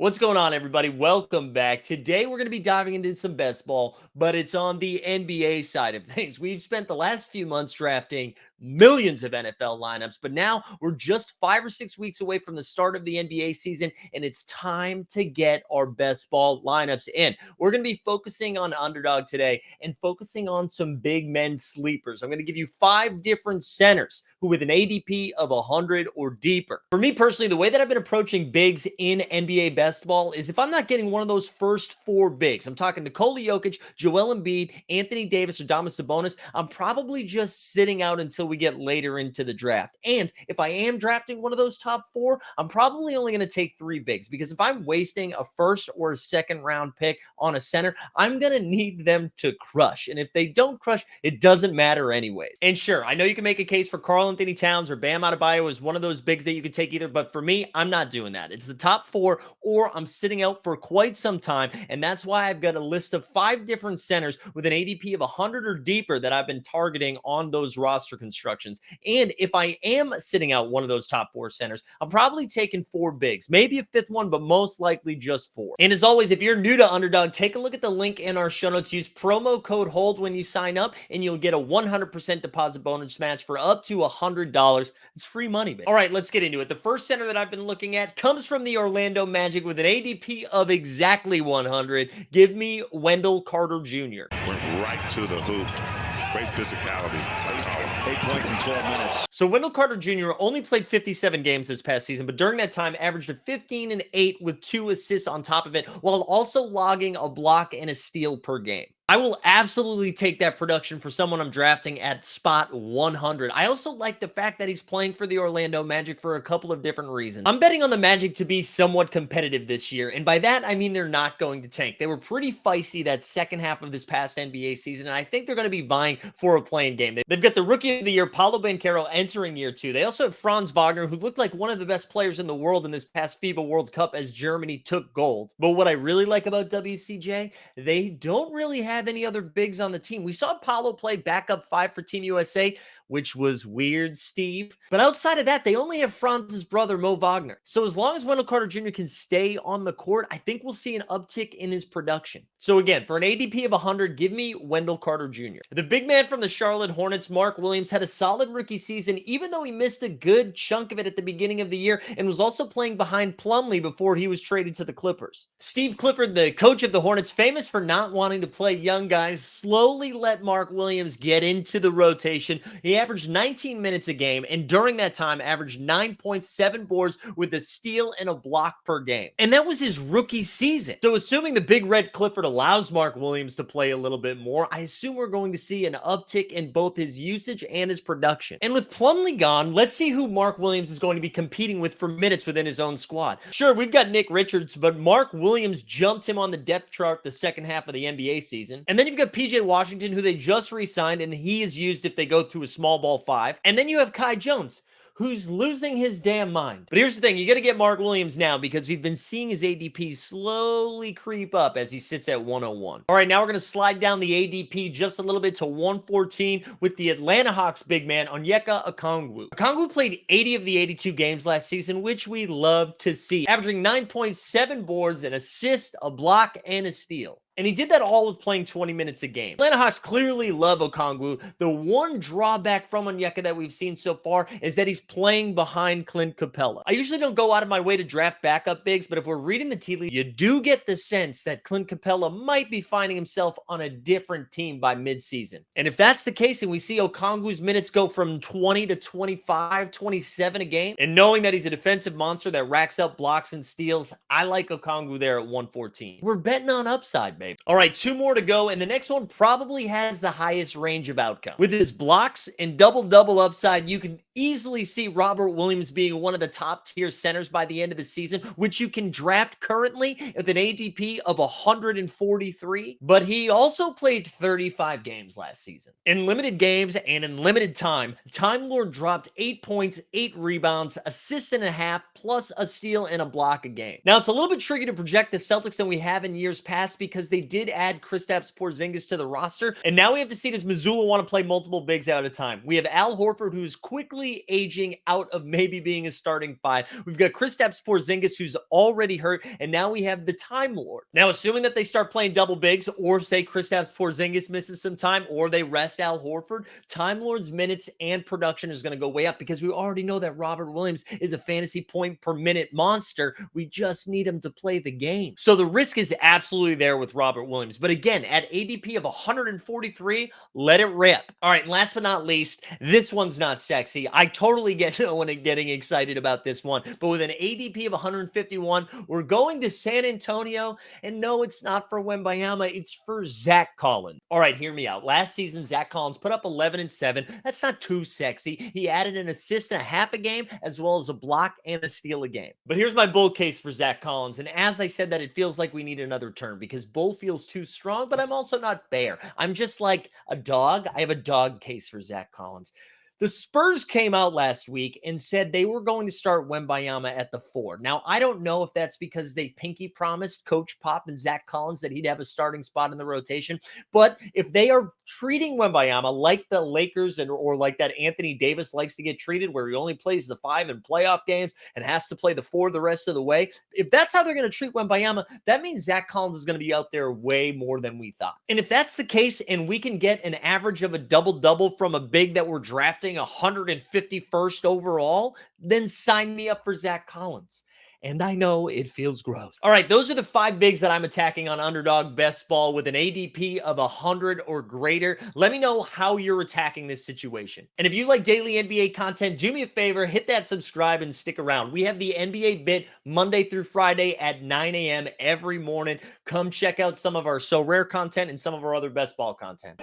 What's going on, everybody? Welcome back. Today, we're going to be diving into some best ball, but it's on the NBA side of things. We've spent the last few months drafting millions of NFL lineups, but now we're just 5 or 6 weeks away from the start of the NBA season, and it's time to get our best ball lineups in. We're going to be focusing on underdog today and focusing on some big men sleepers. I'm going to give you 5 different centers who with an ADP of 100 or deeper. For me personally, the way that I've been approaching bigs in NBA best ball is if I'm not getting one of those first 4 bigs, I'm talking Nikola Jokic, Joel Embiid, Anthony Davis, or Domas Sabonis, I'm probably just sitting out until we get later into the draft. And if I am drafting one of those top 4, I'm probably only going to take 3 bigs, because if I'm wasting a first or a second round pick on a center, I'm going to need them to crush. And if they don't crush, it doesn't matter anyways. And sure, I know you can make a case for Karl Anthony Towns or Bam Adebayo as one of those bigs that you could take either, but for me, I'm not doing that. It's the top 4, or I'm sitting out for quite some time, and that's why I've got a list of 5 different centers with an ADP of 100 or deeper that I've been targeting on those roster constructions. And if I am sitting out one of those top 4 centers, I'm probably taking 4 bigs, maybe a 5th one, but most likely just 4. And as always, if you're new to Underdog, take a look at the link in our show notes. Use promo code HOLD when you sign up, and you'll get a 100% deposit bonus match for up to $100. It's free money, baby. All right, let's get into it. The first center that I've been looking at comes from the Orlando Magic with an ADP of exactly 100. Give me Wendell Carter Jr. Went right to the hoop. Great physicality. 8 points in 12 minutes. So Wendell Carter Jr. only played 57 games this past season, but during that time averaged a 15 and 8 with 2 assists on top of it, while also logging a block and a steal per game. I will absolutely take that production for someone I'm drafting at spot 100. I also like the fact that he's playing for the Orlando Magic for a couple of different reasons. I'm betting on the Magic to be somewhat competitive this year, and by that, I mean they're not going to tank. They were pretty feisty that second half of this past NBA season, and I think they're going to be vying for a playing game. They've got the Rookie of the Year, Paolo Banchero, entering year 2. They also have Franz Wagner, who looked like one of the best players in the world in this past FIBA World Cup as Germany took gold. But what I really like about WCJ, they don't really have any other bigs on the team. We saw Paolo play backup 5 for Team USA, which was weird, Steve. But outside of that, they only have Franz's brother, Mo Wagner. So as long as Wendell Carter Jr. can stay on the court, I think we'll see an uptick in his production. So again, for an ADP of 100, give me Wendell Carter Jr. The big man from the Charlotte Hornets, Mark Williams, had a solid rookie season, even though he missed a good chunk of it at the beginning of the year and was also playing behind Plumlee before he was traded to the Clippers. Steve Clifford, the coach of the Hornets, famous for not wanting to play young guys, slowly let Mark Williams get into the rotation. He averaged 19 minutes a game, and during that time averaged 9.7 boards with a steal and a block per game. And that was his rookie season. So assuming the Big Red Clifford allows Mark Williams to play a little bit more, I assume we're going to see an uptick in both his usage and his production. And with Plumlee gone, let's see who Mark Williams is going to be competing with for minutes within his own squad. Sure, we've got Nick Richards, but Mark Williams jumped him on the depth chart the second half of the NBA season. And then you've got PJ Washington, who they just re-signed, and he is used if they go to a small ball 5. And then you have Kai Jones, who's losing his damn mind. But here's the thing, you got to get Mark Williams now, because we've been seeing his ADP slowly creep up as he sits at 101. All right, now we're going to slide down the ADP just a little bit to 114 with the Atlanta Hawks big man, Onyeka Okongwu. Okongwu played 80 of the 82 games last season, which we love to see, averaging 9.7 boards, an assist, a block, and a steal. And he did that all with playing 20 minutes a game. Atlanta Hawks clearly love Okongwu. The one drawback from Onyeka that we've seen so far is that he's playing behind Clint Capella. I usually don't go out of my way to draft backup bigs, but if we're reading the tea leaves, you do get the sense that Clint Capella might be finding himself on a different team by midseason. And if that's the case, and we see Okongwu's minutes go from 20 to 25, 27 a game, and knowing that he's a defensive monster that racks up blocks and steals, I like Okongwu there at 114. We're betting on upside, baby. All right, 2 more to go, and the next one probably has the highest range of outcome. With his blocks and double-double upside, you can easily see Robert Williams being one of the top-tier centers by the end of the season, which you can draft currently with an ADP of 143. But he also played 35 games last season. In limited games and in limited time, Time Lord dropped 8 points, 8 rebounds, assists and a half, plus a steal and a block a game. Now, it's a little bit tricky to project the Celtics than we have in years past, because they did add Kristaps Porzingis to the roster, and now we have to see, does Missoula want to play multiple bigs out at a time? We have Al Horford, who's quickly slowly aging out of maybe being a starting five. We've got Kristaps Porzingis, who's already hurt, and now we have the Time Lord. Now, assuming that they start playing double bigs, or say Kristaps Porzingis misses some time, or they rest Al Horford, Time Lord's minutes and production is going to go way up because we already know that Robert Williams is a fantasy point per minute monster. We just need him to play the game. So the risk is absolutely there with Robert Williams. But again, at ADP of 143, let it rip. All right, and last but not least, this one's not sexy. I totally get no one getting excited about this one. But with an ADP of 151, we're going to San Antonio. And no, it's not for Wembanyama. It's for Zach Collins. All right, hear me out. Last season, Zach Collins put up 11 and 7. That's not too sexy. He added an assist and a half a game, as well as a block and a steal a game. But here's my bull case for Zach Collins. And as I said that, it feels like we need another turn because bull feels too strong, but I'm also not bear. I'm just like a dog. I have a dog case for Zach Collins. The Spurs came out last week and said they were going to start Wembanyama at the 4. Now, I don't know if that's because they pinky promised Coach Pop and Zach Collins that he'd have a starting spot in the rotation. But if they are treating Wembanyama like the Lakers or like that Anthony Davis likes to get treated, where he only plays the 5 in playoff games and has to play the 4 the rest of the way, if that's how they're going to treat Wembanyama, that means Zach Collins is going to be out there way more than we thought. And if that's the case and we can get an average of a double-double from a big that we're drafting 151st overall, then sign me up for Zach Collins. And I know it feels gross. All right, those are the 5 bigs that I'm attacking on Underdog Best Ball with an ADP of 100 or greater. Let me know how you're attacking this situation. And if you like daily NBA content, do me a favor, hit that subscribe and stick around. We have the NBA Bit Monday through Friday at 9 a.m. every morning. Come check out some of our So Rare content and some of our other Best Ball content.